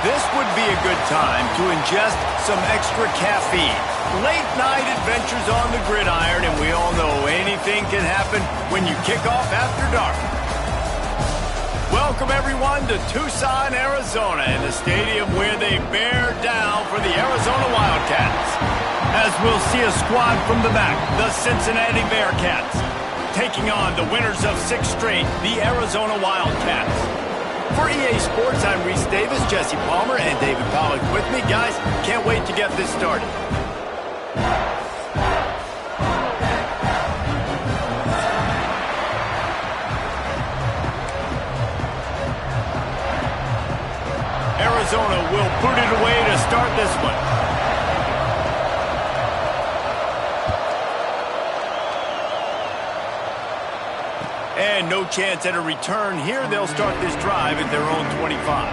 This would be a good time to ingest some extra caffeine. Late night adventures on the gridiron, and we all know anything can happen when you kick off after dark. Welcome everyone to Tucson, Arizona, in the stadium where they bear down for the Arizona Wildcats. As we'll see a squad from the back, the Cincinnati Bearcats, taking on the winners of 6 straight, the Arizona Wildcats. For EA Sports, I'm Reese Davis, Jesse Palmer, and David Pollack with me. Guys, can't wait to get this started. Arizona will boot it away to start this one. And no chance at a return here. They'll start this drive at their own 25.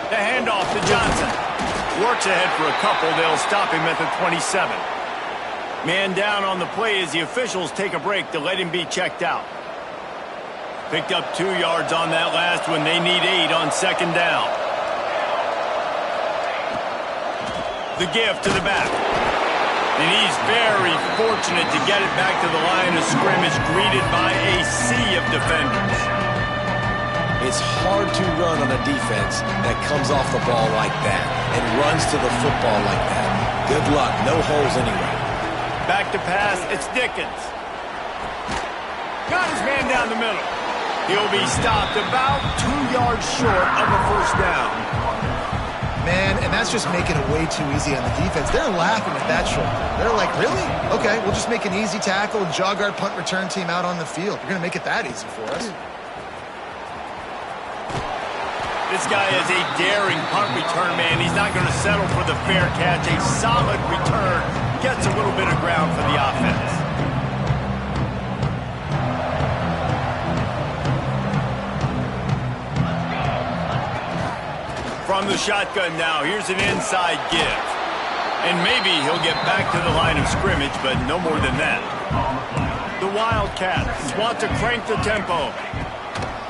The handoff to Johnson. Works ahead for a couple. They'll stop him at the 27. Man down on the play as the officials take a break to let him be checked out. Picked up 2 yards on that last one. They need 8 on second down. The give to the back. And he's very fortunate to get it back to the line of scrimmage, greeted by a sea of defenders. It's hard to run on a defense that comes off the ball like that and runs to the football like that. Good luck. No holes anyway. Back to pass. It's Dickens. Got his man down the middle. He'll be stopped about 2 yards short of a first down. Man, and that's just making it way too easy on the defense. They're laughing at that short. They're like, really? Okay, we'll just make an easy tackle and jog our punt return team out on the field. You're going to make it that easy for us. This guy is a daring punt return man. He's not going to settle for the fair catch. A solid return gets a little bit of ground for the offense. From the shotgun now, here's an inside give. And maybe he'll get back to the line of scrimmage, but no more than that. The Wildcats want to crank the tempo.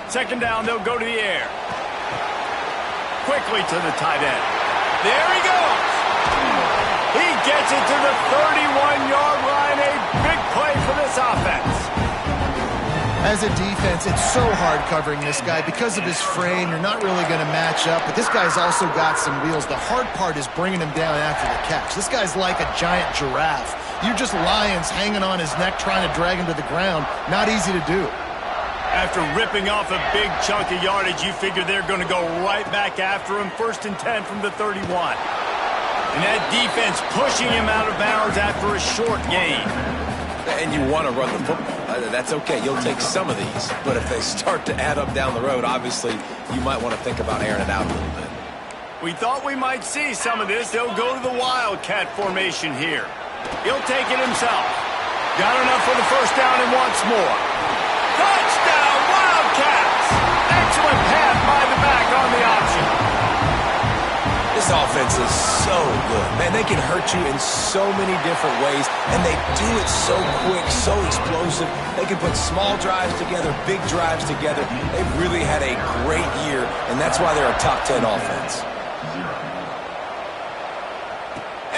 Second down, they'll go to the air. Quickly to the tight end. There he goes. He gets it to the 31-yard line. A big play for this offense. As a defense, it's so hard covering this guy. Because of his frame, you're not really going to match up. But this guy's also got some wheels. The hard part is bringing him down after the catch. This guy's like a giant giraffe. You're just lions hanging on his neck trying to drag him to the ground. Not easy to do. After ripping off a big chunk of yardage, you figure they're going to go right back after him. 1st and 10 from the 31. And that defense pushing him out of bounds after a short gain. And you want to run the football. That's okay. You'll take some of these. But if they start to add up down the road, obviously, you might want to think about airing it out a little bit. We thought we might see some of this. They'll go to the Wildcat formation here. He'll take it himself. Got enough for the first down and wants more. Touchdown, Wildcats! Excellent pass by the back on the option. This offense is so good. Man, they can hurt you in so many different ways, and they do it so quick, so explosive. They can put small drives together, big drives together. They've really had a great year, and that's why they're a top 10 offense.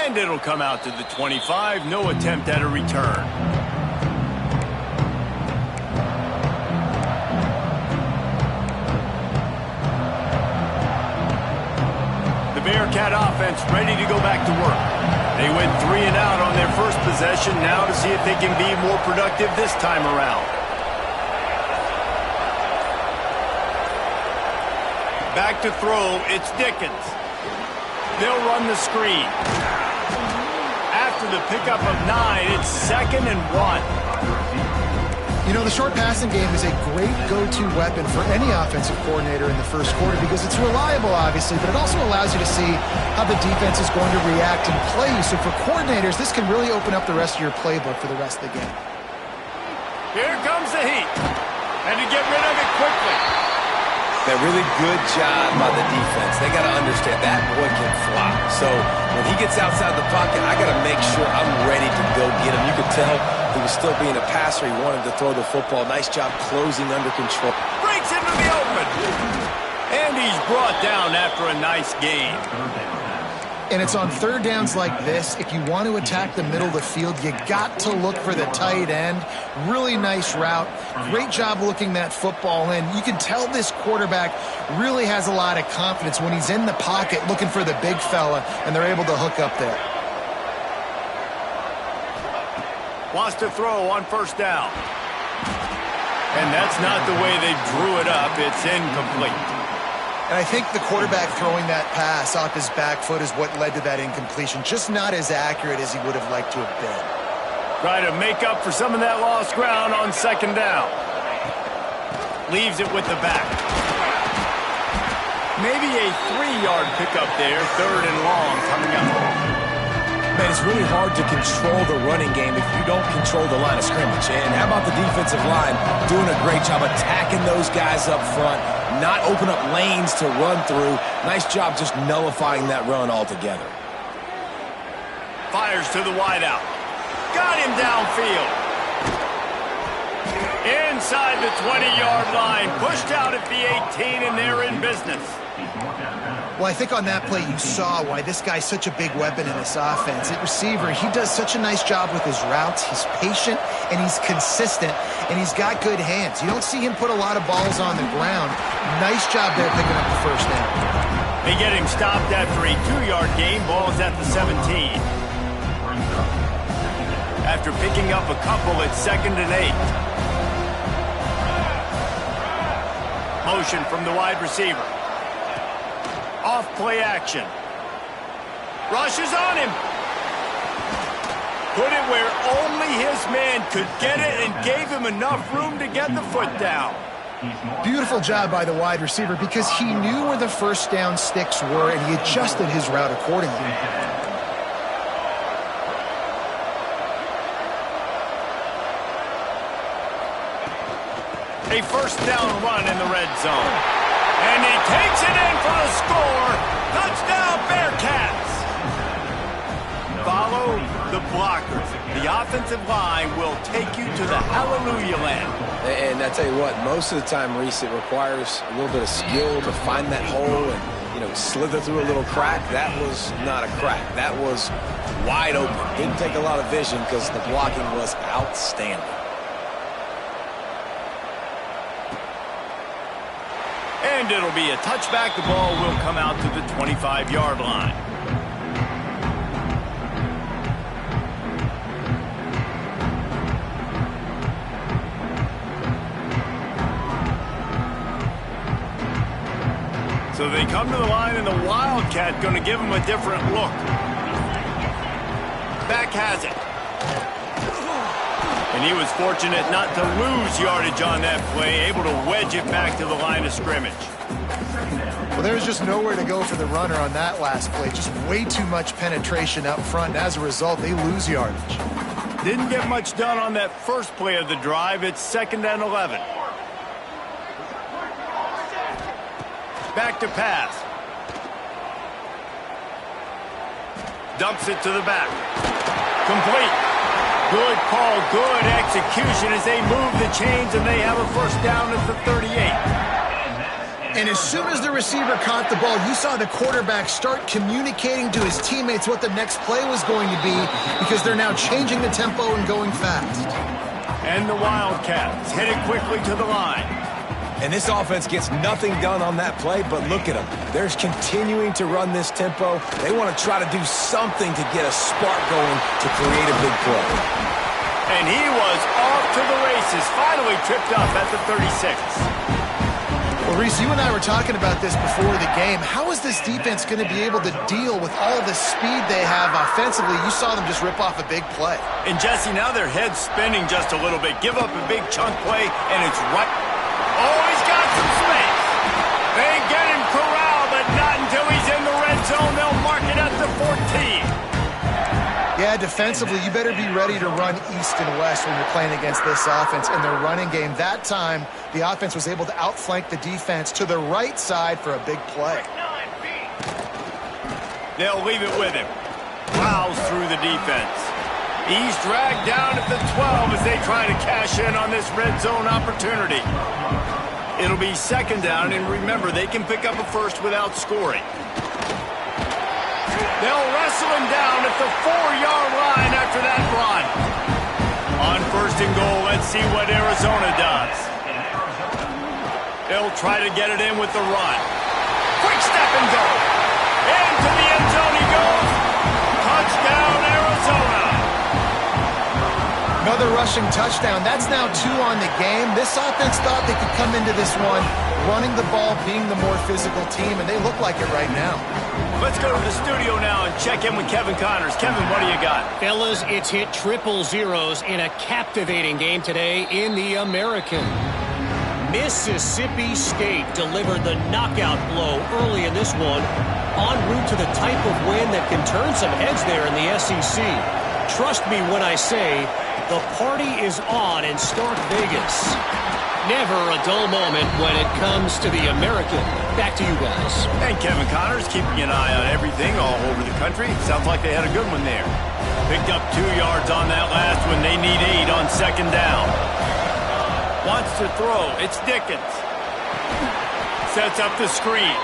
And it'll come out to the 25. No attempt at a return. Bearcat offense ready to go back to work. They went 3 and out on their first possession. Now to see if they can be more productive this time around. Back to throw, it's Dickens. They'll run the screen. After the pickup of 9, it's 2nd and 1. You know, the short passing game is a great go-to weapon for any offensive coordinator in the first quarter because it's reliable, obviously, but it also allows you to see how the defense is going to react and play you. So for coordinators, this can really open up the rest of your playbook for the rest of the game. Here comes the heat. And to get rid of it quickly. A really good job by the defense. They got to understand understand. That boy can fly. So when he gets outside the pocket, I got to make sure I'm ready to go get him. You could tell he was still being a passer. He wanted to throw the football. Nice job closing under control. Breaks into the open. And he's brought down after a nice gain. And it's on third downs like this, if you want to attack the middle of the field, you got to look for the tight end. Really nice route. Great job looking that football in. You can tell this quarterback really has a lot of confidence when he's in the pocket looking for the big fella, and they're able to hook up there. Wants to throw on first down. And that's not the way they drew it up. It's incomplete. And I think the quarterback throwing that pass off his back foot is what led to that incompletion. Just not as accurate as he would have liked to have been. Try to make up for some of that lost ground on second down. Leaves it with the back. Maybe a 3-yard pickup there. Third and long coming up. Man, it's really hard to control the running game if you don't control the line of scrimmage. And how about the defensive line doing a great job attacking those guys up front, not open up lanes to run through. Nice job just nullifying that run altogether. Fires to the wideout. Got him downfield. Inside the 20-yard line. Pushed out at the 18, and they're in business. Well, I think on that play you saw why this guy's such a big weapon in this offense. At receiver, he does such a nice job with his routes. He's patient, and he's consistent, and he's got good hands. You don't see him put a lot of balls on the ground. Nice job there picking up the first down. They get him stopped after a 2-yard gain. Ball's at the 17. After picking up a couple, it's 2nd and 8. Motion from the wide receiver. Off play action. Rushes on him. Put it where only his man could get it and gave him enough room to get the foot down. Beautiful job by the wide receiver because he knew where the first down sticks were and he adjusted his route accordingly. A first down run in the red zone. And he takes it in for a score. Touchdown, Bearcats. Follow the blockers. The offensive line will take you to the hallelujah land. And I tell you what, most of the time, Reese, it requires a little bit of skill to find that hole and, slither through a little crack. That was not a crack. That was wide open. Didn't take a lot of vision because the blocking was outstanding. And it'll be a touchback. The ball will come out to the 25-yard line. So they come to the line, and the Wildcat going to give them a different look. Back has it. And he was fortunate not to lose yardage on that play, able to wedge it back to the line of scrimmage. Well, there's just nowhere to go for the runner on that last play. Just way too much penetration up front, and as a result, they lose yardage. Didn't get much done on that first play of the drive. It's 2nd and 11. Back to pass. Dumps it to the back. Complete. Good call, good execution as they move the chains, and they have a first down at the 38. And as soon as the receiver caught the ball, you saw the quarterback start communicating to his teammates what the next play was going to be because they're now changing the tempo and going fast. And the Wildcats headed quickly to the line. And this offense gets nothing done on that play, but look at them. They're continuing to run this tempo. They want to try to do something to get a spark going to create a big play. And he was off to the races, finally tripped up at the 36. Well, Reese, you and I were talking about this before the game. How is this defense going to be able to deal with all the speed they have offensively? You saw them just rip off a big play. And Jesse, now their head's spinning just a little bit. Give up a big chunk play, and it's right. Oh, he's got some space. They get him corralled, but not until he's in the red zone. They'll mark it at the 14. Yeah, defensively, you better be ready to run east and west when you're playing against this offense. In their running game, that time, the offense was able to outflank the defense to the right side for a big play. They'll leave it with him. Plows through the defense. He's dragged down at the 12 as they try to cash in on this red zone opportunity. It'll be second down, and remember, they can pick up a first without scoring. They'll wrestle him down at the 4-yard line after that run. On first and goal, let's see what Arizona does. They'll try to get it in with the run. Quick step and go. Into the end zone he goes. Touchdown, Arizona. Another rushing touchdown. That's now 2 on the game. This offense thought they could come into this one running the ball, being the more physical team, and they look like it right now. Let's go to the studio now and check in with Kevin Connors. Kevin, what do you got? Fellas, it's hit triple zeros in a captivating game today in the American. Mississippi State delivered the knockout blow early in this one, en route to the type of win that can turn some heads there in the SEC. Trust me when I say the party is on in Stark Vegas. Never a dull moment when it comes to the American. Back to you guys. And Kevin Connors keeping an eye on everything all over the country. Sounds like they had a good one there. Picked up 2 yards on that last one. They need 8 on second down. Wants to throw. It's Dickens. Sets up the screen.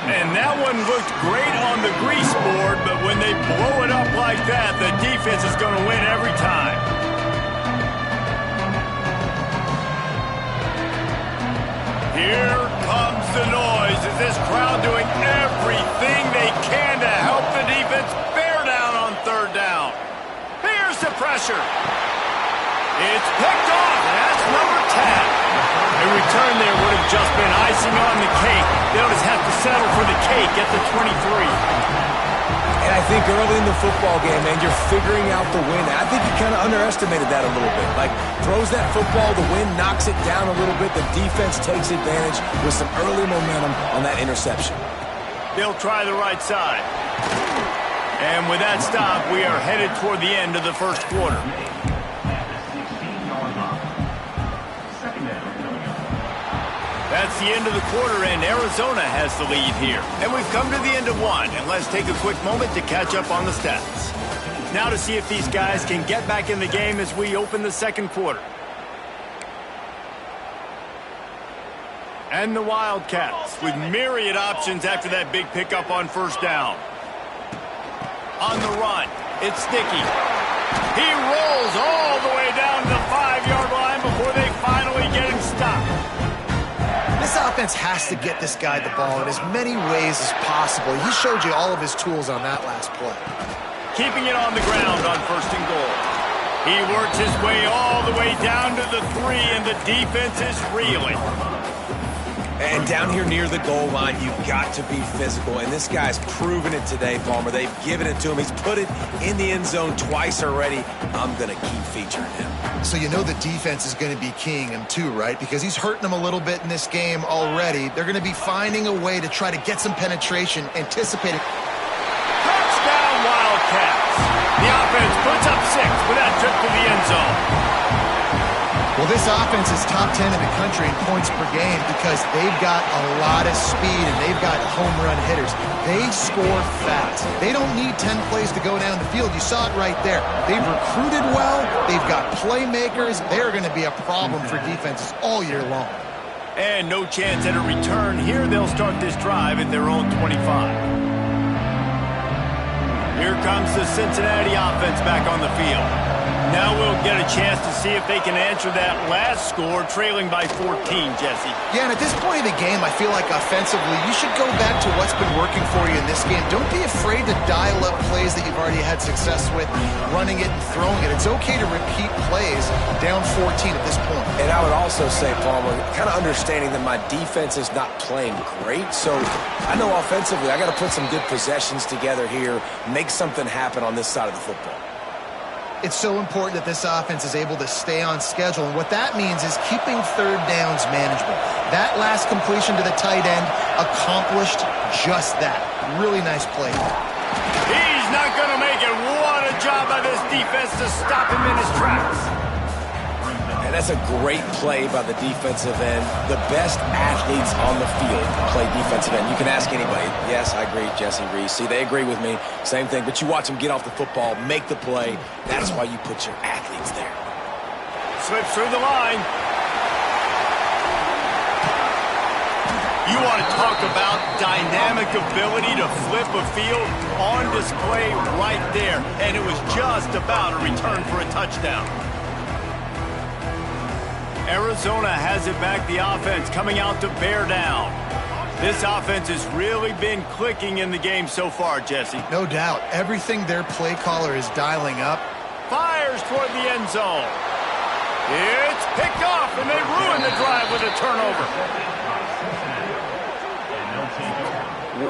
And that one looked great on the grease board, but when they blow it up like that, the defense is going to win every time. Here comes the noise as this crowd doing everything they can to help the defense bear down on third down. Here's the pressure. It's picked off, and that's number 10. A return there would have just been icing on the cake. They'll just have to settle for the cake at the 23. And I think early in the football game, man, you're figuring out the win. I think you kind of underestimated that a little bit. Like, throws that football, the wind knocks it down a little bit. The defense takes advantage with some early momentum on that interception. They'll try the right side. And with that stop, we are headed toward the end of the first quarter. That's the end of the quarter, and Arizona has the lead here. And we've come to the end of one, and let's take a quick moment to catch up on the stats. Now to see if these guys can get back in the game as we open the second quarter. And the Wildcats with myriad options after that big pickup on first down. On the run, it's Sticky. He rolls all the way down to the 5-yard line before they finally get him stopped. This offense has to get this guy the ball in as many ways as possible. He showed you all of his tools on that last play. Keeping it on the ground on first and goal. He works his way all the way down to the 3, and the defense is reeling. And down here near the goal line, you've got to be physical. And this guy's proven it today, Palmer. They've given it to him. He's put it in the end zone twice already. I'm going to keep featuring him. So you know the defense is going to be keying him too, right? Because he's hurting them a little bit in this game already. They're going to be finding a way to try to get some penetration, anticipating. Touchdown, Wildcats. The offense puts up 6 with that trip to the end zone. Well, this offense is top 10 in the country in points per game because they've got a lot of speed and they've got home run hitters. They score fast. They don't need 10 plays to go down the field. You saw it right there. They've recruited well. They've got playmakers. They're going to be a problem for defenses all year long. And no chance at a return here. They'll start this drive at their own 25. Here comes the Cincinnati offense back on the field. Now we'll get a chance to see if they can answer that last score, trailing by 14, Jesse. Yeah, and at this point of the game, I feel like offensively, you should go back to what's been working for you in this game. Don't be afraid to dial up plays that you've already had success with, running it and throwing it. It's okay to repeat plays down 14 at this point. And I would also say, Palmer, kind of understanding that my defense is not playing great, so I know offensively I got to put some good possessions together here, make something happen on this side of the football. It's so important that this offense is able to stay on schedule, and what that means is keeping third downs manageable. That last completion to the tight end accomplished just that. Really nice play. He's not going to make it. What a job by this defense to stop him in his tracks. And And that's a great play by the defensive end. The best athletes on the field play defensive end. You can ask anybody. Yes, I agree, Jesse Reese. See, they agree with me. Same thing. But you watch them get off the football, make the play. That's why you put your athletes there. Slips through the line. You want to talk about dynamic ability to flip a field on display right there. And it was just about a return for a touchdown. Arizona has it back, the offense coming out to bear down. This offense has really been clicking in the game so far, Jesse. No doubt. Everything their play caller is dialing up. Fires toward the end zone. It's picked off, and they ruin the drive with a turnover.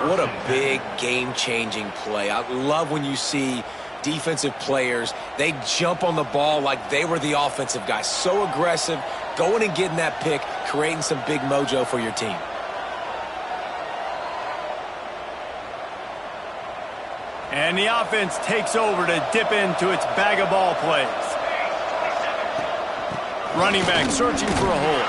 What a big game-changing play. I love when you see defensive players, they jump on the ball like they were the offensive guy. So aggressive, going and getting that pick, creating some big mojo for your team. And the offense takes over to dip into its bag of ball plays. Running back searching for a hole.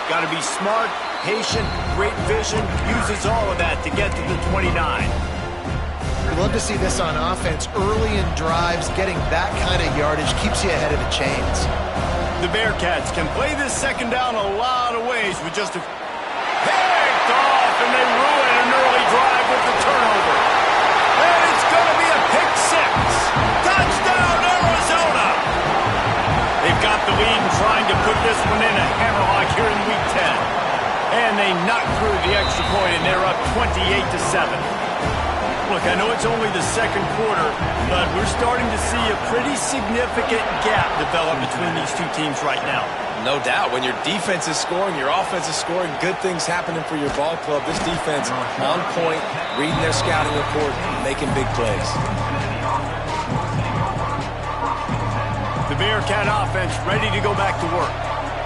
Got to be smart, patient, great vision, uses all of that to get to the 29. We'd love to see this on offense. Early in drives, getting that kind of yardage keeps you ahead of the chains. The Bearcats can play this second down a lot of ways with just a... Picked off, and they ruin an early drive with the turnover. And it's going to be a pick six. Touchdown, Arizona! They've got the lead and trying to put this one in a hammerlock here in Week 10. And they knock through the extra point, and they're up 28-7. Look, I know it's only the second quarter, but we're starting to see a pretty significant gap develop between these two teams right now. No doubt. When your defense is scoring, your offense is scoring, good things happening for your ball club. This defense on point, reading their scouting report, making big plays. The Bearcat offense ready to go back to work.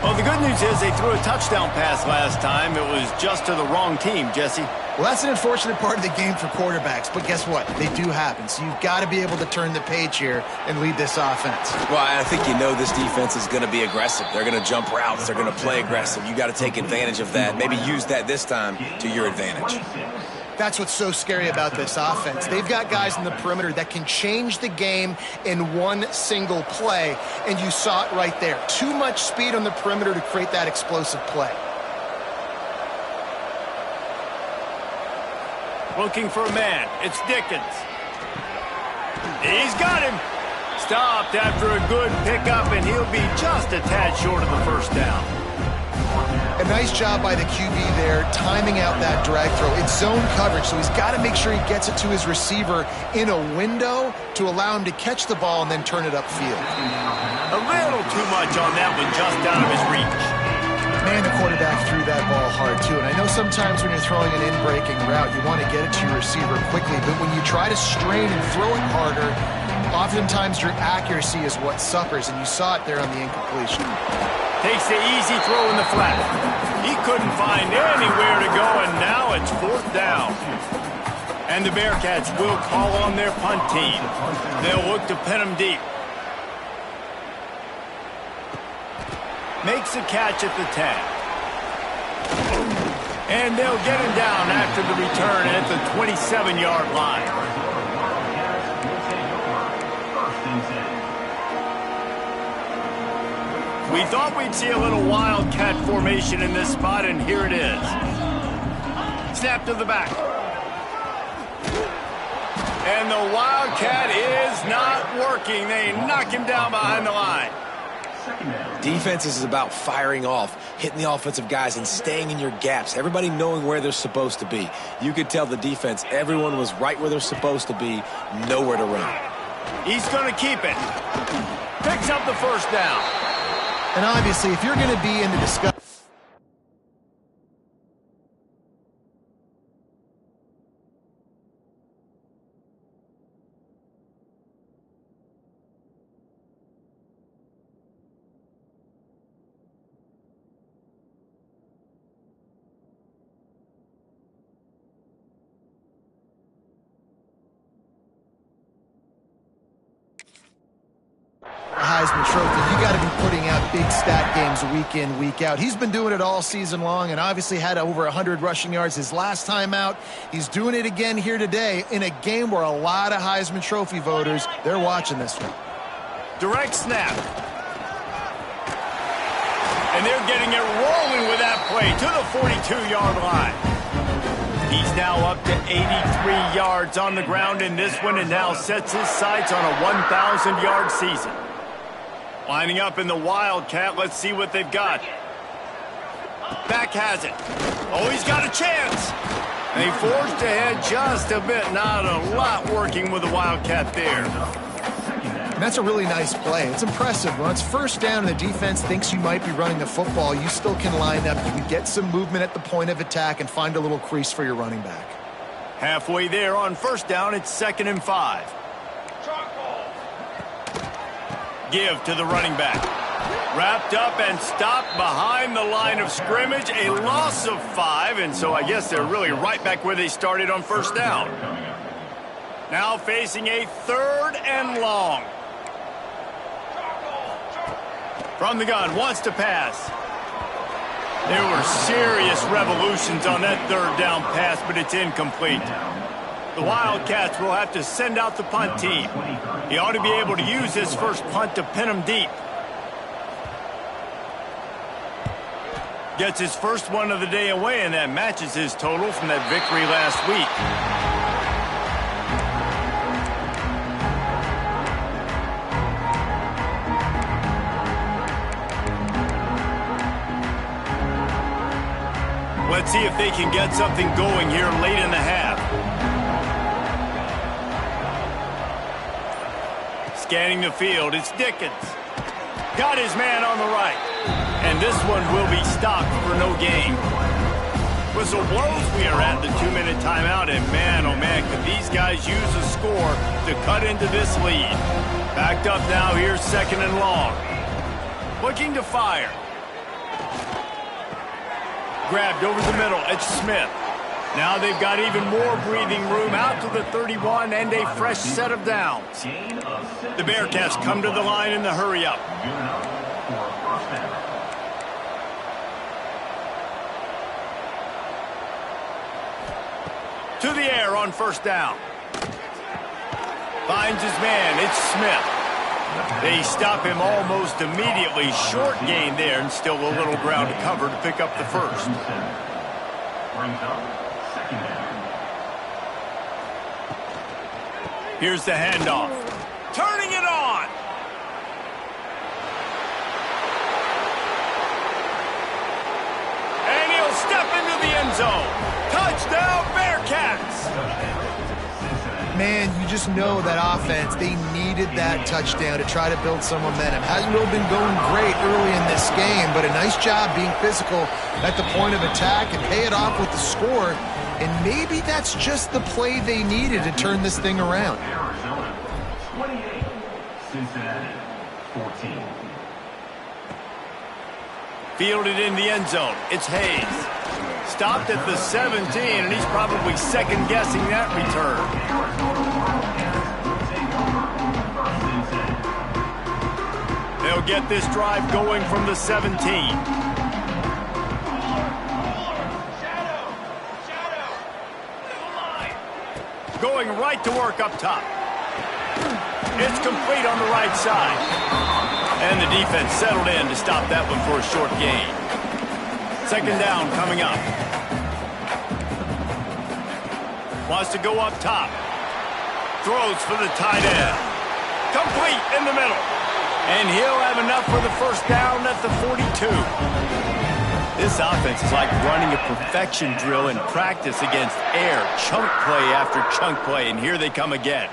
Well, the good news is they threw a touchdown pass last time. It was just to the wrong team, Jesse. Well, that's an unfortunate part of the game for quarterbacks, but guess what? They do happen, so you've got to be able to turn the page here and lead this offense. Well, I think you know this defense is going to be aggressive. They're going to jump routes. They're going to play aggressive. You got to take advantage of that. Maybe use that this time to your advantage. That's what's so scary about this offense. They've got guys in the perimeter that can change the game in one single play, and you saw it right there. Too much speed on the perimeter to create that explosive play. Looking for a man. It's Dickens. He's got him. Stopped after a good pickup, and he'll be just a tad short of the first down. A nice job by the QB there, timing out that drag throw. It's zone coverage, so he's got to make sure he gets it to his receiver in a window to allow him to catch the ball and then turn it upfield. A little too much on that one, just out of his reach. Man, the quarterback threw that ball hard, too. And I know sometimes when you're throwing an in-breaking route, you want to get it to your receiver quickly. But when you try to strain and throw it harder, oftentimes your accuracy is what suffers. And you saw it there on the incompletion. Takes the easy throw in the flat. He couldn't find anywhere to go, and now it's fourth down. And the Bearcats will call on their punt team. They'll look to pin them deep. Makes a catch at the 10. And they'll get him down after the return at the 27-yard line. We thought we'd see a little wildcat formation in this spot, and here it is. Snap to the back. And the wildcat is not working. They knock him down behind the line. Defense is about firing off, hitting the offensive guys and staying in your gaps. Everybody knowing where they're supposed to be. You could tell the defense, everyone was right where they're supposed to be, nowhere to run. He's going to keep it. Picks up the first down. And obviously, if you're going to be in the discussion, a Heisman Trophy, you got to be putting out big stat games week in, week out. He's been doing it all season long and obviously had over 100 rushing yards his last time out. He's doing it again here today in a game where a lot of Heisman Trophy voters, they're watching this one. Direct snap. And they're getting it rolling with that play to the 42-yard line. He's now up to 83 yards on the ground in this one and now sets his sights on a 1,000-yard season. Lining up in the Wildcat, let's see what they've got. Back has it. Oh, he's got a chance. They forged ahead just a bit. Not a lot working with the Wildcat there. And that's a really nice play. It's impressive. When it's first down and the defense thinks you might be running the football, you still can line up. You can get some movement at the point of attack and find a little crease for your running back. Halfway there on first down, it's 2nd and 5. Give to the running back. Wrapped up and stopped behind the line of scrimmage. A loss of 5, and so I guess they're really right back where they started on first down. Now facing a 3rd and long. From the gun, wants to pass. There were serious revolutions on that 3rd down pass, but it's incomplete. The Wildcats will have to send out the punt team. He ought to be able to use his first punt to pin him deep. Gets his first one of the day away, and that matches his total from that victory last week. Let's see if they can get something going here late in the half. Scanning the field, it's Dickens. Got his man on the right. And this one will be stopped for no gain. Whistle blows, we are at the 2-minute timeout, and man, oh man, could these guys use a score to cut into this lead. Backed up now, here's 2nd and long. Looking to fire. Grabbed over the middle, it's Smith. Now they've got even more breathing room out to the 31 and a fresh set of downs. The Bearcats come to the line in the hurry-up. To the air on first down. Finds his man, it's Smith. They stop him almost immediately. Short gain there and still a little ground to cover to pick up the first. Here's the handoff. Turning it on. And he'll step into the end zone. Touchdown, Bearcats. Man, you just know that offense, they needed that touchdown to try to build some momentum. Hasn't really been going great early in this game, but a nice job being physical at the point of attack and pay it off with the score. And maybe that's just the play they needed to turn this thing around. Arizona 28, Cincinnati 14. Fielded in the end zone. It's Hayes. Stopped at the 17, and he's probably second-guessing that return. They'll get this drive going from the 17. Going right to work up top. It's complete on the right side. And the defense settled in to stop that one for a short gain. 2nd down coming up. Wants to go up top. Throws for the tight end. Complete in the middle. And he'll have enough for the first down at the 42. This offense is like running a perfection drill in practice against air. Chunk play after chunk play, and here they come again.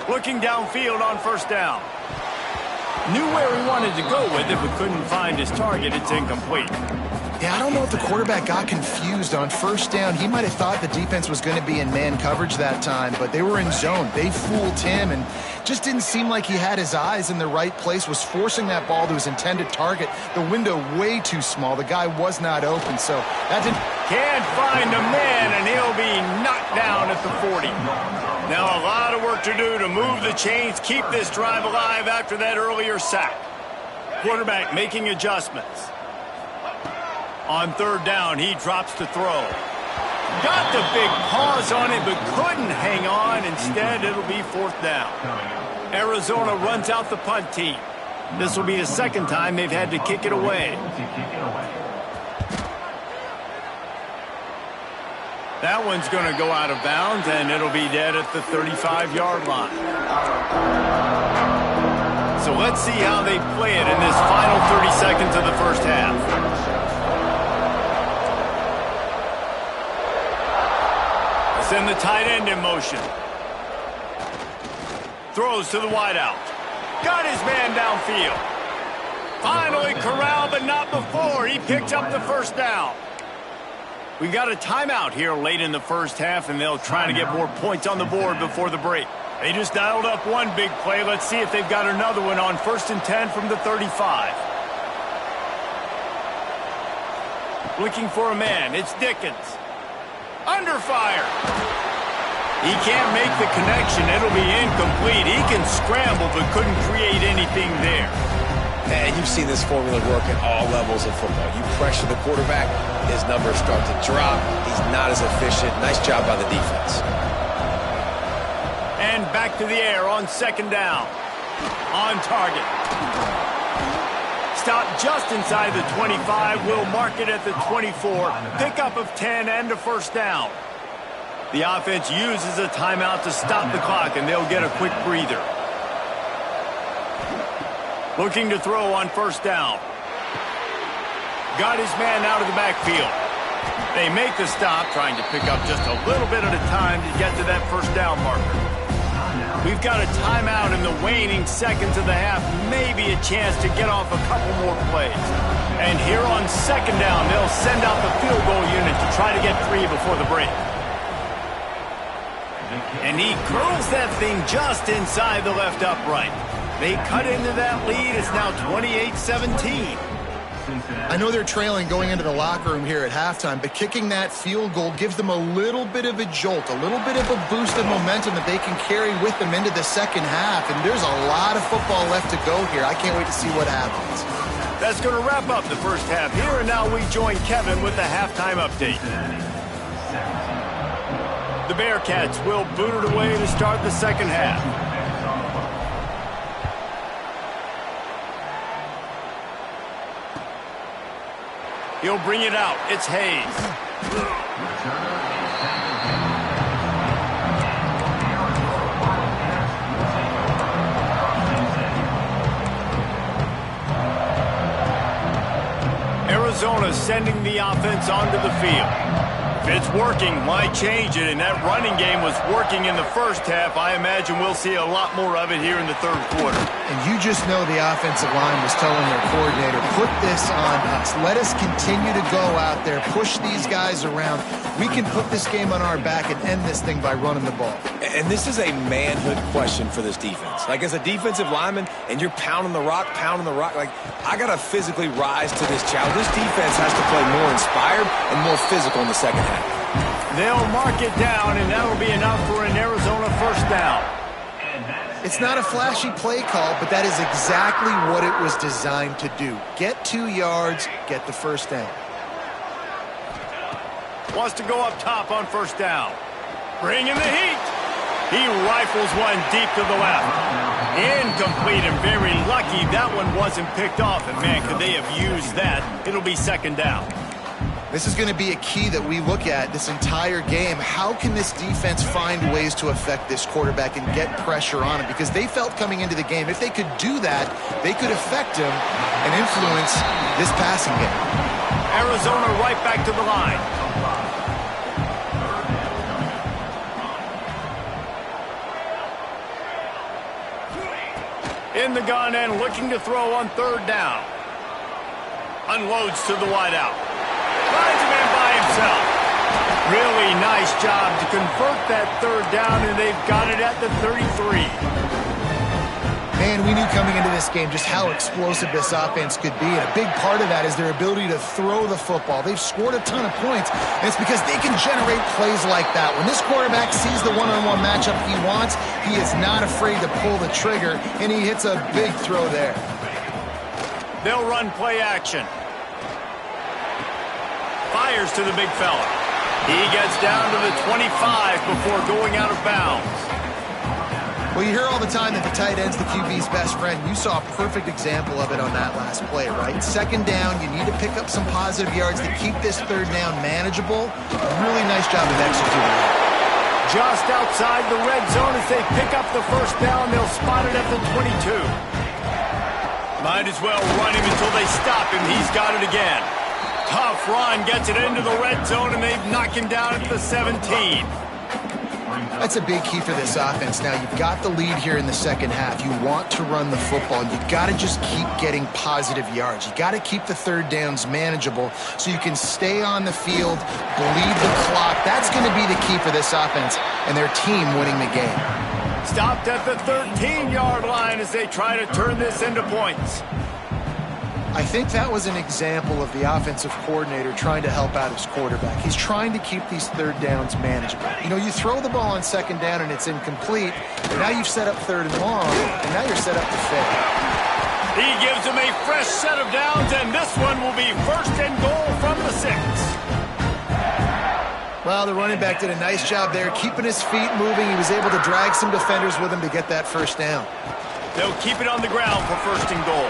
Looking downfield on first down. Knew where he wanted to go with it, but couldn't find his target. It's incomplete. Yeah, I don't know if the quarterback got confused on first down. He might have thought the defense was going to be in man coverage that time, but they were in zone. They fooled him and just didn't seem like he had his eyes in the right place, was forcing that ball to his intended target. The window way too small. The guy was not open, so that didn't... Can't find a man, and he'll be knocked down at the 40. Now a lot of work to do to move the chains, keep this drive alive after that earlier sack. Quarterback making adjustments. On third down, he drops to throw. Got the big pause on it, but couldn't hang on. Instead, it'll be fourth down. Arizona runs out the punt team. This will be the second time they've had to kick it away. That one's going to go out of bounds, and it'll be dead at the 35-yard line. So let's see how they play it in this final 30 seconds of the first half. Send the tight end in motion. Throws to the wideout. Got his man downfield. Finally corralled, but not before. He picked up the first down. We got a timeout here late in the first half, and they'll try to get more points on the board before the break. They just dialed up one big play. Let's see if they've got another one on 1st and 10 from the 35. Looking for a man. It's Dickens. Under fire. He can't make the connection. It'll be incomplete. He can scramble, but couldn't create anything there. And you've seen this formula work at all levels of football. You pressure the quarterback, his numbers start to drop. He's not as efficient. Nice job by the defense. And back to the air on 2nd down. On target. Stop just inside the 25. We'll mark it at the 24. Pickup of 10 and a first down. The offense uses a timeout to stop the clock, and they'll get a quick breather. Looking to throw on 1st down. Got his man out of the backfield. They make the stop, trying to pick up just a little bit at a time to get to that 1st down marker. We've got a timeout in the waning seconds of the half. Maybe a chance to get off a couple more plays. And here on 2nd down, they'll send out the field goal unit to try to get 3 before the break. And he curls that thing just inside the left upright. They cut into that lead. It's now 28-17. I know they're trailing going into the locker room here at halftime, but kicking that field goal gives them a little bit of a jolt, a little bit of a boost of momentum that they can carry with them into the second half. And there's a lot of football left to go here. I can't wait to see what happens. That's going to wrap up the first half here, and now we join Kevin with the halftime update. The Bearcats will boot it away to start the second half. He'll bring it out. It's Hayes. Arizona sending the offense onto the field. If it's working, why change it? And that running game was working in the first half. I imagine we'll see a lot more of it here in the third quarter. And you just know the offensive line was telling their coordinator, put this on us. Let us continue to go out there, push these guys around. We can put this game on our back and end this thing by running the ball. And this is a manhood question for this defense. Like, as a defensive lineman, and you're pounding the rock, like, I got to physically rise to this challenge. This defense has to play more inspired and more physical in the second half. They'll mark it down, and that'll be enough for an Arizona first down. It's not a flashy play call, but that is exactly what it was designed to do. Get 2 yards, get the first down. Wants to go up top on first down. Bringing the heat. He rifles one deep to the left. Incomplete, and very lucky that one wasn't picked off. And, man, could they have used that? It'll be second down. This is going to be a key that we look at this entire game. How can this defense find ways to affect this quarterback and get pressure on him? Because they felt coming into the game, if they could do that, they could affect him and influence this passing game. Arizona right back to the line. In the gun and looking to throw on third down. Unloads to the wideout. Finds a man by himself. Really nice job to convert that third down, and they've got it at the 33. And we knew coming into this game just how explosive this offense could be. And a big part of that is their ability to throw the football. They've scored a ton of points, and it's because they can generate plays like that. When this quarterback sees the one-on-one matchup he wants, he is not afraid to pull the trigger, and he hits a big throw there. They'll run play action. Fires to the big fella. He gets down to the 25 before going out of bounds. Well, you hear all the time that the tight end's the QB's best friend. You saw a perfect example of it on that last play, right? Second down, you need to pick up some positive yards to keep this third down manageable. Really nice job of executing that. Just outside the red zone as they pick up the first down. They'll spot it at the 22. Might as well run him until they stop him. He's got it again. Tough run, gets it into the red zone, and they've knocked him down at the 17. That's a big key for this offense. Now, you've got the lead here in the second half. You want to run the football. You've got to just keep getting positive yards. You've got to keep the third downs manageable so you can stay on the field, bleed the clock. That's going to be the key for this offense and their team winning the game. Stopped at the 13-yard line as they try to turn this into points. I think that was an example of the offensive coordinator trying to help out his quarterback. He's trying to keep these third downs manageable. You know, you throw the ball on second down and it's incomplete, but now you've set up third and long, and now you're set up to fail. He gives him a fresh set of downs, and this one will be first and goal from the 6. Well, the running back did a nice job there, keeping his feet moving. He was able to drag some defenders with him to get that first down. They'll keep it on the ground for first and goal.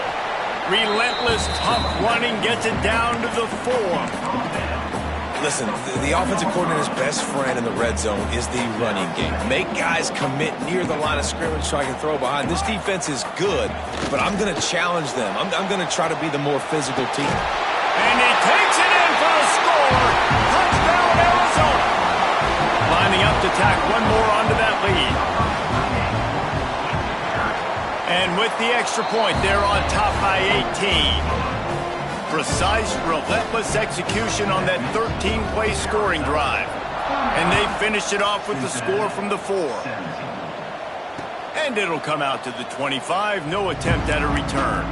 Relentless, tough running gets it down to the 4. Listen, the offensive coordinator's best friend in the red zone is the running game. Make guys commit near the line of scrimmage so I can throw behind. This defense is good, but I'm going to challenge them. I'm going to try to be the more physical team. And he takes it in for the score. Touchdown, Arizona. Lining up to tack one more onto that lead. And with the extra point, they're on top by 18. Precise, relentless execution on that 13-play scoring drive. And they finished it off with the score from the 4. And it'll come out to the 25. No attempt at a return.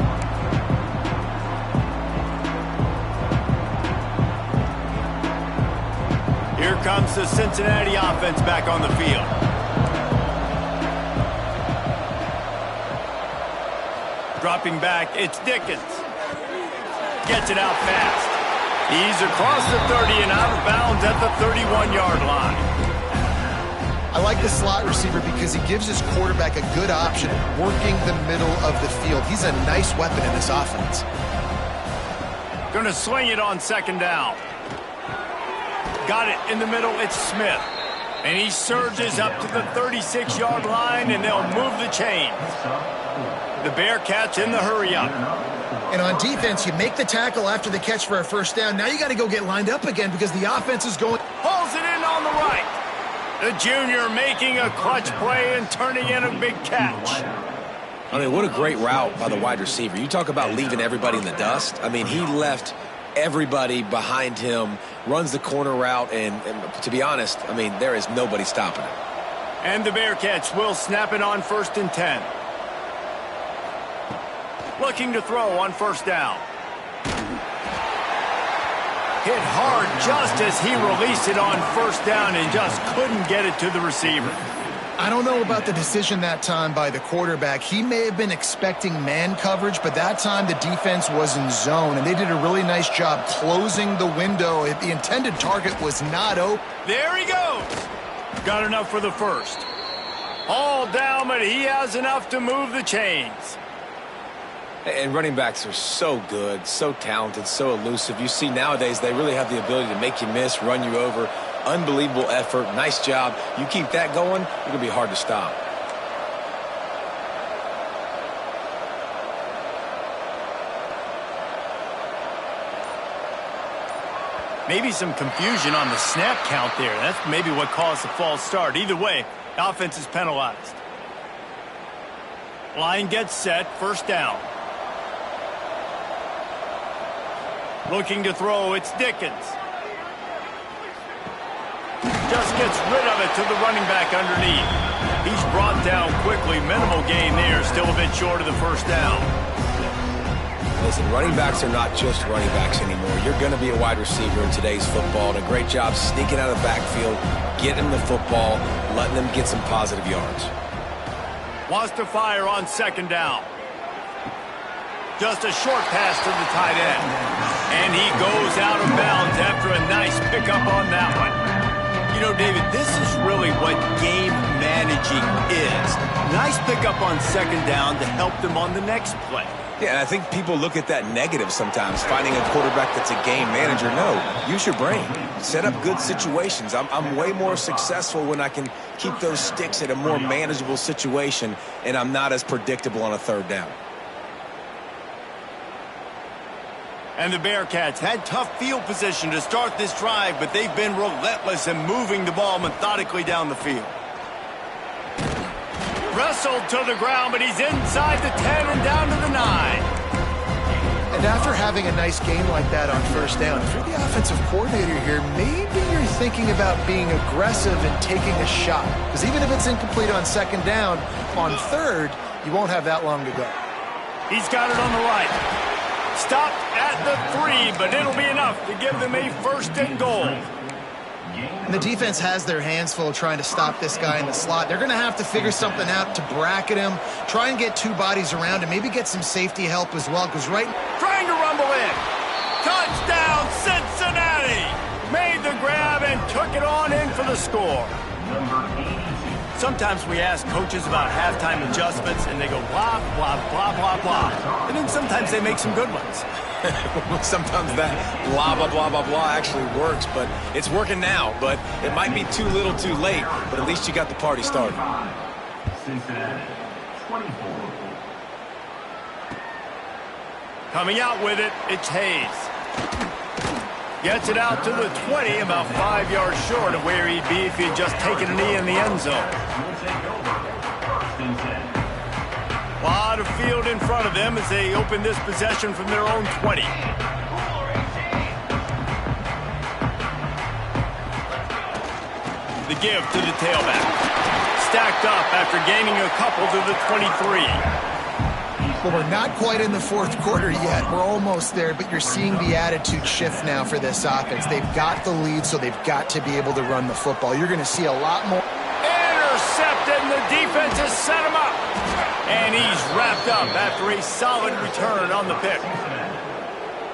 Here comes the Cincinnati offense back on the field. Dropping back, it's Dickens. Gets it out fast. He's across the 30 and out of bounds at the 31-yard line. I like the slot receiver because he gives his quarterback a good option working the middle of the field. He's a nice weapon in this offense. Going to swing it on second down. Got it in the middle, it's Smith. And he surges up to the 36-yard line, and they'll move the chains. The Bearcats in the hurry-up. And on defense, you make the tackle after the catch for a first down. Now you got to go get lined up again because the offense is going. Pulls it in on the right. The junior making a clutch play and turning in a big catch. I mean, what a great route by the wide receiver. You talk about leaving everybody in the dust. I mean, he left everybody behind him, runs the corner route, and to be honest, I mean, there is nobody stopping him. And the Bearcats will snap it on 1st and 10. Looking to throw on first down. Hit hard just as he released it on first down and just couldn't get it to the receiver. I don't know about the decision that time by the quarterback. He may have been expecting man coverage, but that time the defense was in zone, and they did a really nice job closing the window. The intended target was not open. There he goes. Got enough for the first. All down, but he has enough to move the chains. And running backs are so good, so talented, so elusive. You see nowadays they really have the ability to make you miss, run you over. Unbelievable effort. Nice job. You keep that going, it's going to be hard to stop. Maybe some confusion on the snap count there. That's maybe what caused the false start. Either way, offense is penalized. Line gets set, first down. Looking to throw, it's Dickens. Just gets rid of it to the running back underneath. He's brought down quickly. Minimal gain there. Still a bit short of the first down. Listen, running backs are not just running backs anymore. You're going to be a wide receiver in today's football. And a great job sneaking out of the backfield, getting them the football, letting them get some positive yards. Wants to fire on second down. Just a short pass to the tight end. And he goes out of bounds after a nice pickup on that one. You know, David, this is really what game managing is. Nice pickup on second down to help them on the next play. Yeah, and I think people look at that negative sometimes, finding a quarterback that's a game manager. No, use your brain. Set up good situations. I'm way more successful when I can keep those sticks at a more manageable situation, and I'm not as predictable on a third down. And the Bearcats had tough field position to start this drive, but they've been relentless in moving the ball methodically down the field. Wrestled to the ground, but he's inside the 10 and down to the 9. And after having a nice game like that on first down, if you're the offensive coordinator here, maybe you're thinking about being aggressive and taking a shot. Because even if it's incomplete on second down, on third, you won't have that long to go. He's got it on the right. Stopped at the 3, but it'll be enough to give them a first and goal. And the defense has their hands full trying to stop this guy in the slot. They're going to have to figure something out to bracket him, try and get two bodies around him, maybe get some safety help as well, because trying to rumble in. Touchdown, Cincinnati! Made the grab and took it on in for the score. Sometimes we ask coaches about halftime adjustments, and they go blah, blah, blah, blah, blah. And then sometimes they make some good ones. Sometimes that blah, blah, blah, blah, blah actually works, but it's working now. But it might be too little too late, but at least you got the party started. Cincinnati, 24. Coming out with it, it's Hayes. Gets it out to the 20, about 5 yards short of where he'd be if he'd just taken a knee in the end zone. A lot of field in front of them as they open this possession from their own 20. The give to the tailback. Stacked up after gaining a couple to the 23. Well, we're not quite in the fourth quarter yet. We're almost there, but you're seeing the attitude shift now for this offense. They've got the lead, so they've got to be able to run the football. You're going to see a lot more. Intercepted, and the defense has set him up. And he's wrapped up after a solid return on the pick.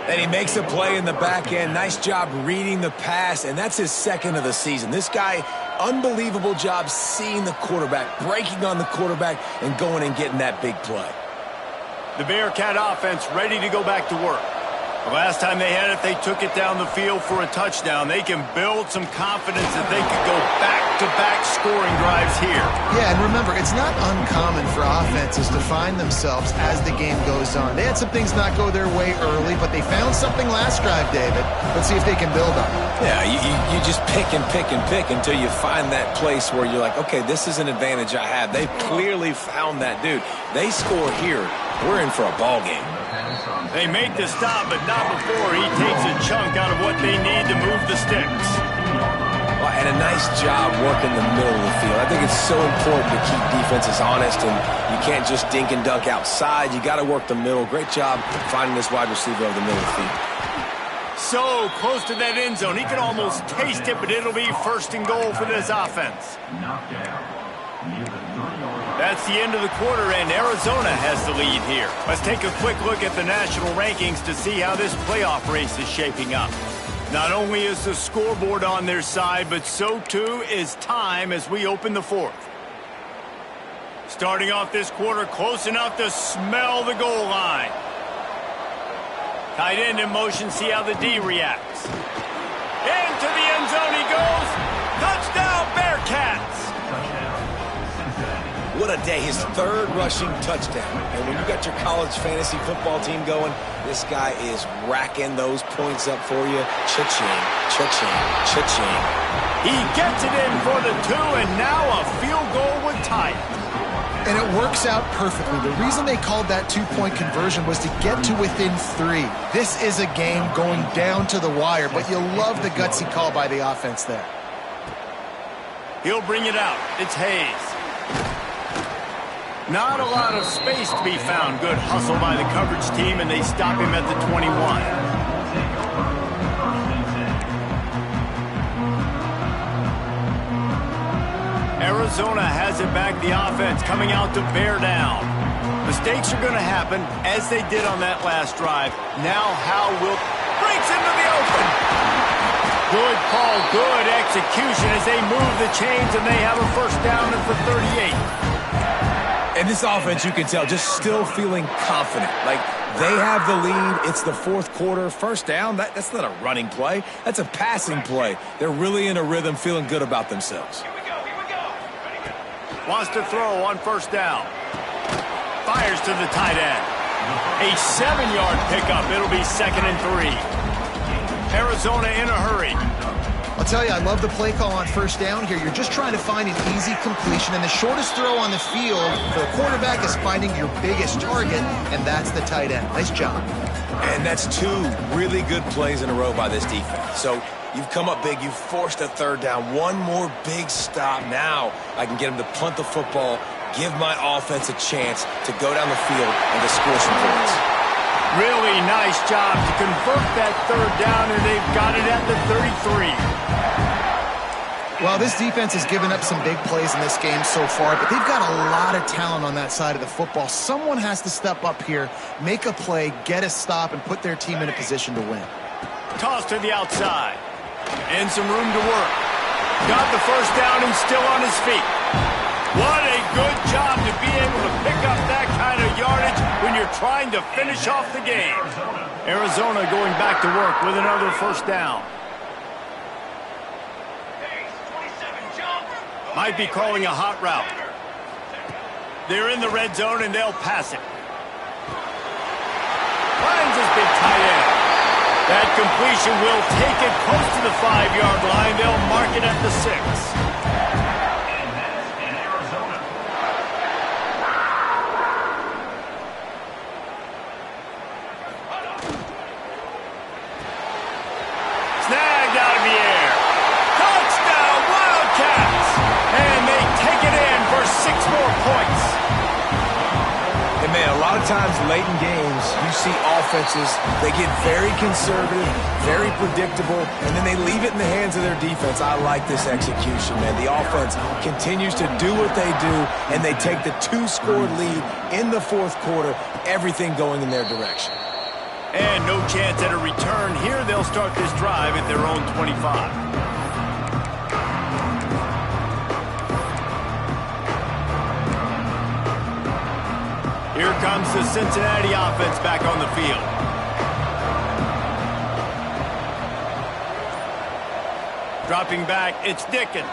And he makes a play in the back end. Nice job reading the pass, and that's his second of the season. This guy, unbelievable job seeing the quarterback, breaking on the quarterback, and going and getting that big play. The Bearcat offense ready to go back to work. The last time they had it, they took it down the field for a touchdown. They can build some confidence that they could go back-to-back scoring drives here. Yeah, and remember, it's not uncommon for offenses to find themselves as the game goes on. They had some things not go their way early, but they found something last drive, David. Let's see if they can build on it. Yeah, you just pick and pick and pick until you find that place where you're like, okay, this is an advantage I have. They've clearly found that dude. They score here. We're in for a ball game. They make the stop, but not before he takes a chunk out of what they need to move the sticks. Well, and a nice job working the middle of the field. I think it's so important to keep defenses honest, and you can't just dink and dunk outside. You got to work the middle. Great job finding this wide receiver over the middle of the field. So close to that end zone. He can almost taste it, but it'll be first and goal for this offense. That's the end of the quarter, and Arizona has the lead here. Let's take a quick look at the national rankings to see how this playoff race is shaping up. Not only is the scoreboard on their side, but so too is time as we open the fourth. Starting off this quarter close enough to smell the goal line. Tight end in motion, see how the D reacts. Into the end zone he goes. Touchdown, Bearcats! What a day. His third rushing touchdown. And when you got your college fantasy football team going, this guy is racking those points up for you. Cha-ching, cha-ching, cha-ching. He gets it in for the 2, and now a field goal would tie it. And it works out perfectly. The reason they called that two-point conversion was to get to within 3. This is a game going down to the wire, but you'll love the gutsy call by the offense there. He'll bring it out. It's Hayes. Not a lot of space to be found. Good hustle by the coverage team, and they stop him at the 21. Arizona has it back, the offense coming out to bear down. Mistakes are going to happen, as they did on that last drive. Now how will... breaks into the open. Good call, good execution as they move the chains, and they have a first down at the 38. And this offense, you can tell, just still feeling confident. Like, they have the lead. It's the fourth quarter. First down, that's not a running play. That's a passing play. They're really in a rhythm, feeling good about themselves. Wants to throw on first down. Fires to the tight end. A 7-yard pickup. It'll be 2nd and 3. Arizona in a hurry. I'll tell you, I love the play call on first down here. You're just trying to find an easy completion, and the shortest throw on the field for a quarterback is finding your biggest target, and that's the tight end. Nice job. And that's 2 really good plays in a row by this defense. So you've come up big. You've forced a third down. One more big stop. Now I can get him to punt the football, give my offense a chance to go down the field and to score some points. Really nice job to convert that third down, and they've got it at the 33. Well, this defense has given up some big plays in this game so far, but they've got a lot of talent on that side of the football. Someone has to step up here, make a play, get a stop, and put their team in a position to win. Toss to the outside. And some room to work. Got the first down and still on his feet. What a good job to be able to pick up that kind of yardage when you're trying to finish off the game. Arizona going back to work with another first down. Might be calling a hot route. They're in the red zone and they'll pass it. Finds his big tight end. That completion will take it close to the 5-yard line. They'll mark it at the 6. Snagged out of the air. Touchdown, Wildcats! And they take it in for 6 more points. And, man, a lot of times late in games, you see offenses, they get very conservative, very predictable, and then they leave it in the hands of their defense. I like this execution, man. The offense continues to do what they do, and they take the 2-score lead in the fourth quarter, everything going in their direction. And no chance at a return here. They'll start this drive at their own 25. Here comes the Cincinnati offense back on the field. Dropping back, it's Dickens.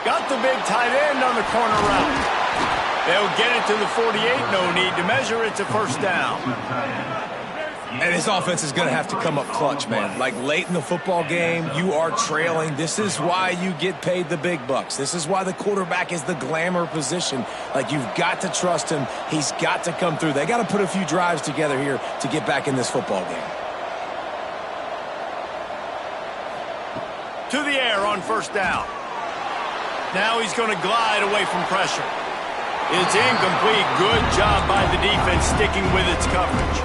Got the big tight end on the corner route. They'll get it to the 48, no need to measure. It's a first down. And this offense is going to have to come up clutch, man. Like late in the football game, you are trailing. This is why you get paid the big bucks. This is why the quarterback is the glamour position. Like, you've got to trust him. He's got to come through. They got to put a few drives together here to get back in this football game. To the air on first down. Now he's going to glide away from pressure. It's incomplete. Good job by the defense sticking with its coverage.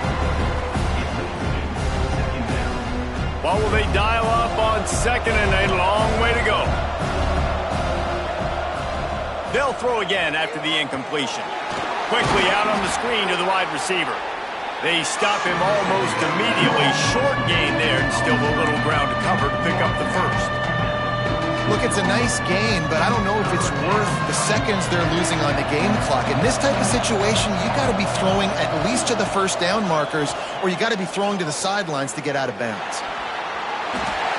What will they dial up on second, and a long way to go. They'll throw again after the incompletion. Quickly out on the screen to the wide receiver. They stop him almost immediately. Short gain there, and still a little ground to cover to pick up the first. Look, it's a nice gain, but I don't know if it's worth the seconds they're losing on the game clock. In this type of situation, you got to be throwing at least to the first down markers, or you got to be throwing to the sidelines to get out of bounds.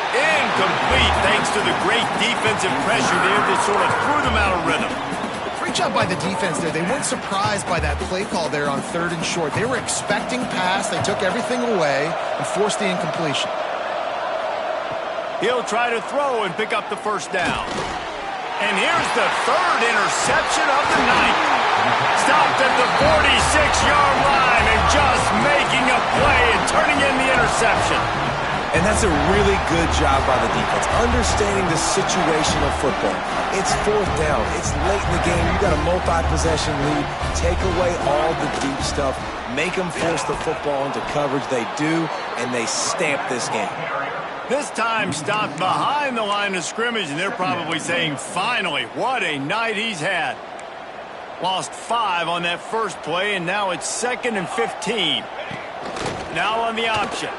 Incomplete, thanks to the great defensive pressure there that sort of threw them out of rhythm. Great job by the defense there. They weren't surprised by that play call there on 3rd and short. They were expecting pass. They took everything away and forced the incompletion. He'll try to throw and pick up the first down. And here's the 3rd interception of the night. Stopped at the 46-yard line and just making a play and turning in the interception. And that's a really good job by the defense, understanding the situation of football. It's fourth down. It's late in the game. You got a multi-possession lead. Take away all the deep stuff. Make them force the football into coverage. They do, and they stamp this game. This time stopped behind the line of scrimmage, and they're probably saying, finally, what a night he's had. Lost 5 on that first play, and now it's 2nd and 15. Now on the option.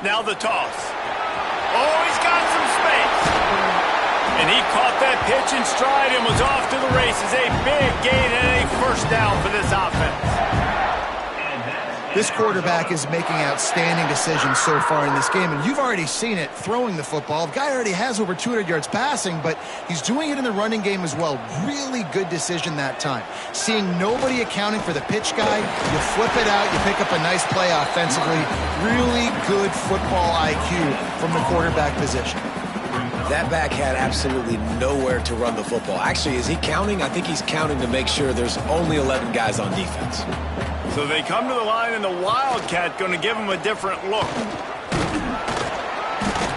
Now the toss. Oh, he's got some space. And he caught that pitch in stride and was off to the races. A big gain and a first down for this offense. This quarterback is making outstanding decisions so far in this game, and you've already seen it throwing the football. The guy already has over 200 yards passing, but he's doing it in the running game as well. Really good decision that time. Seeing nobody accounting for the pitch guy, you flip it out, you pick up a nice play offensively. Really good football IQ from the quarterback position. That back had absolutely nowhere to run the football. Actually, is he counting? I think he's counting to make sure there's only 11 guys on defense. So they come to the line, and the Wildcat going to give him a different look.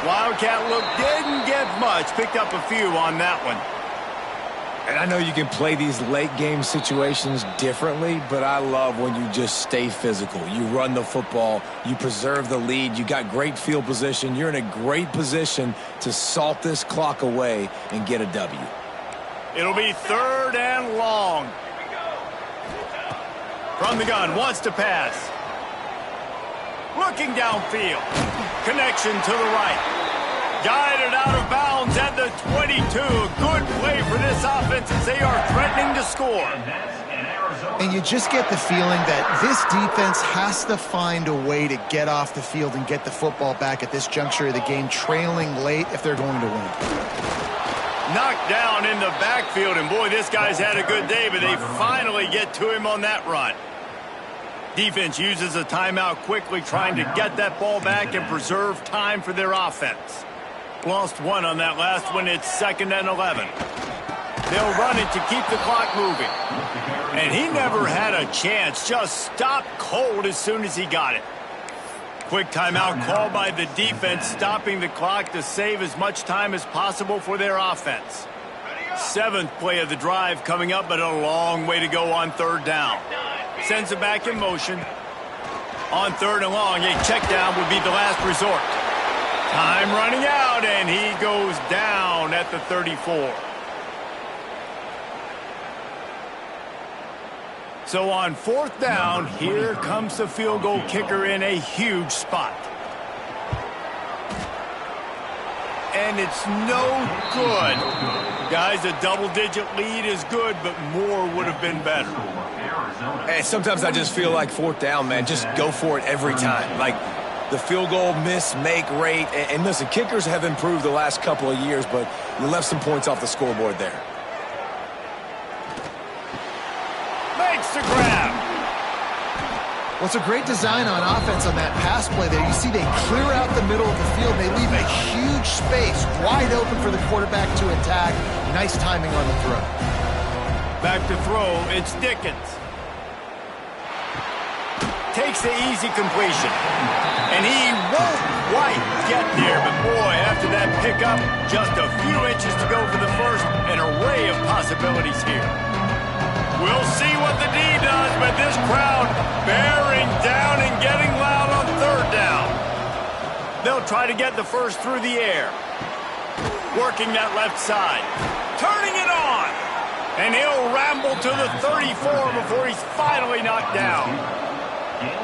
Wildcat look didn't get much. Picked up a few on that one. And I know you can play these late game situations differently, but I love when you just stay physical. You run the football, you preserve the lead, you got great field position. You're in a great position to salt this clock away and get a W. It'll be 3rd and long. From the gun, wants to pass. Looking downfield. Connection to the right. Guided out of bounds at the 22. Good play for this offense as they are threatening to score. And you just get the feeling that this defense has to find a way to get off the field and get the football back at this juncture of the game, trailing late if they're going to win. Knocked down in the backfield, and boy, this guy's had a good day, but they finally get to him on that run. Defense uses a timeout quickly, trying to get that ball back and preserve time for their offense. Lost 1 on that last one. It's 2nd and 11. They'll run it to keep the clock moving. And he never had a chance. Just stopped cold as soon as he got it. Quick timeout called by the defense, stopping the clock to save as much time as possible for their offense. 7th play of the drive coming up, but a long way to go on 3rd down. Sends it back in motion. On 3rd and long, a check down would be the last resort. Time running out, and he goes down at the 34. So on 4th down, here comes the field goal kicker in a huge spot. And it's no good. Guys, a double-digit lead is good, but more would have been better. Hey, sometimes I just feel like 4th down, man. Just go for it every time. Like the field goal miss-make rate. And listen, kickers have improved the last couple of years, but you left some points off the scoreboard there. Makes the grab. Well, it's a great design on offense on that pass play there. You see they clear out the middle of the field. They leave a huge space wide open for the quarterback to attack. Nice timing on the throw. Back to throw, it's Dickens. Takes the easy completion. And he won't quite get there, but boy, after that pickup, just a few inches to go for the first. An array of possibilities here. We'll see what the D does, but this crowd bearing down and getting loud on 3rd down. They'll try to get the first through the air. Working that left side. Turning it on. And he'll ramble to the 34 before he's finally knocked down.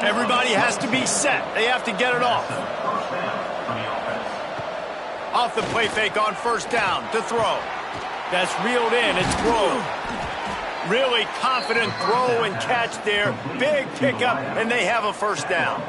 Everybody has to be set. They have to get it off. Off the play fake on 1st down to throw. That's reeled in. It's thrown. Really confident throw and catch there. Big pickup, and they have a 1st down.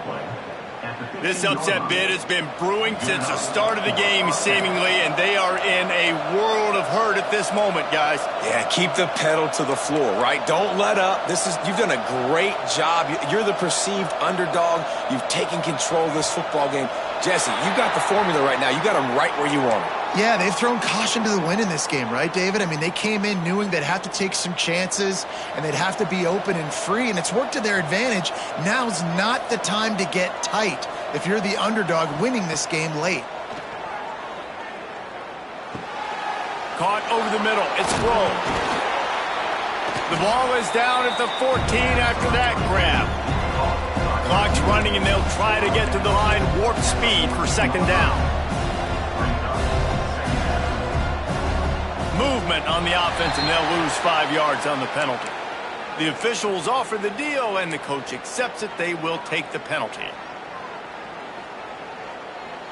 This upset bid has been brewing since the start of the game, seemingly, and they are in a world of hurt at this moment, guys. Yeah, keep the pedal to the floor, right? Don't let up. You've done a great job. You're the perceived underdog. You've taken control of this football game. Jesse, you got the formula right now. You got them right where you want them. Yeah, they've thrown caution to the wind in this game, right, David? I mean, they came in knowing they'd have to take some chances and they'd have to be open and free, and it's worked to their advantage. Now's not the time to get tight. if you're the underdog winning this game late. Caught over the middle. It's rolled. The ball is down at the 14 after that grab. Clock's running, and they'll try to get to the line warp speed for second down. Movement on the offense, and they'll lose 5 yards on the penalty. The officials offer the deal, and the coach accepts it. They will take the penalty.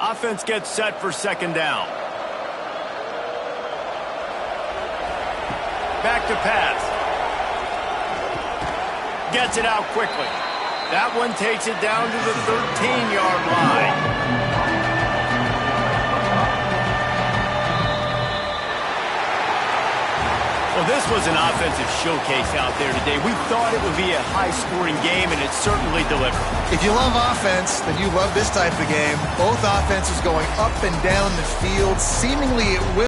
Offense gets set for second down. Back to pass. Gets it out quickly. That one takes it down to the 13-yard line. Well, this was an offensive showcase out there today. We thought it would be a high-scoring game, and it certainly delivered. If you love offense, then you love this type of game. Both offenses going up and down the field, seemingly at will.